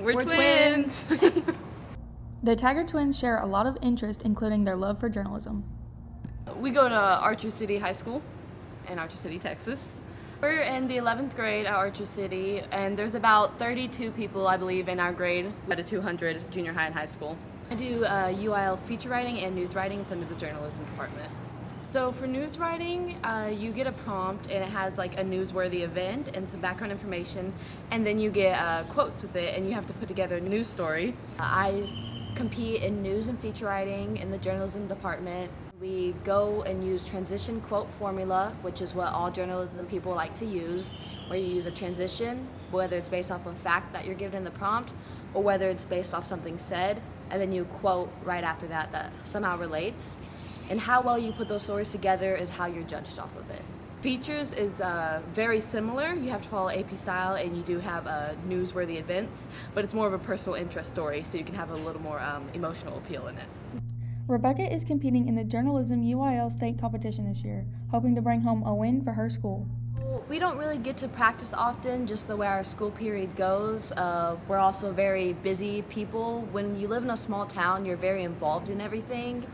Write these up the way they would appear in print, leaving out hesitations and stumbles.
We're twins. The Tiger twins share a lot of interest, including their love for journalism. We go to Archer City High School in Archer City, Texas. We're in the 11th grade at Archer City, and there's about 32 people, I believe, in our grade out of 200 junior high and high school. I do UIL feature writing and news writing. It's under the journalism department. So for news writing, you get a prompt, and it has like a newsworthy event and some background information, and then you get quotes with it, and you have to put together a news story. I compete in news and feature writing in the journalism department. We go and use transition quote formula, which is what all journalism people like to use, where you use a transition, whether it's based off of a fact that you're given in the prompt, or whether it's based off something said, and then you quote right after that that somehow relates. And how well you put those stories together is how you're judged off of it. Features is very similar. You have to follow AP style, and you do have newsworthy events, but it's more of a personal interest story, so you can have a little more emotional appeal in it. Rebecca is competing in the Journalism UIL state competition this year, hoping to bring home a win for her school. We don't really get to practice often, just the way our school period goes. We're also very busy people. When you live in a small town, you're very involved in everything,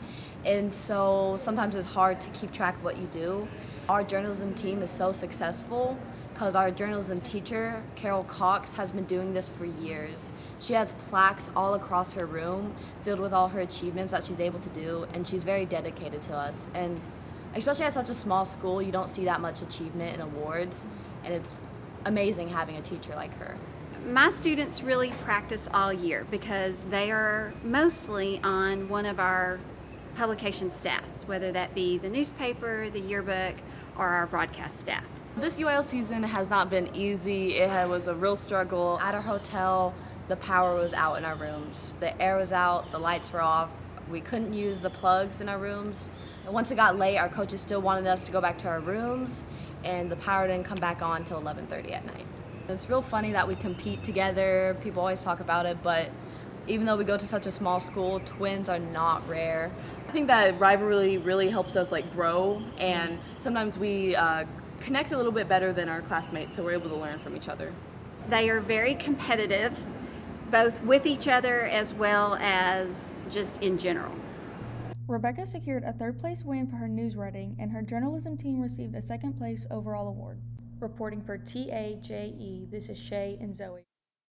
and so sometimes it's hard to keep track of what you do. Our journalism team is so successful because our journalism teacher, Carol Cox, has been doing this for years. She has plaques all across her room filled with all her achievements that she's able to do, and she's very dedicated to us. And especially at such a small school, you don't see that much achievement and awards, and it's amazing having a teacher like her. My students really practice all year because they are mostly on one of our publication staffs, whether that be the newspaper, the yearbook, or our broadcast staff. This UIL season has not been easy. It was a real struggle. At our hotel, the power was out in our rooms. The air was out, the lights were off. We couldn't use the plugs in our rooms. Once it got late, our coaches still wanted us to go back to our rooms, and the power didn't come back on until 11:30 at night. It's real funny that we compete together. People always talk about it, but even though we go to such a small school, twins are not rare. I think that rivalry really helps us grow, and sometimes we connect a little bit better than our classmates, so we're able to learn from each other. They are very competitive, both with each other as well as just in general. Rebecca secured a third-place win for her news writing, and her journalism team received a second-place overall award. Reporting for TAJE, this is Shae and Zoe.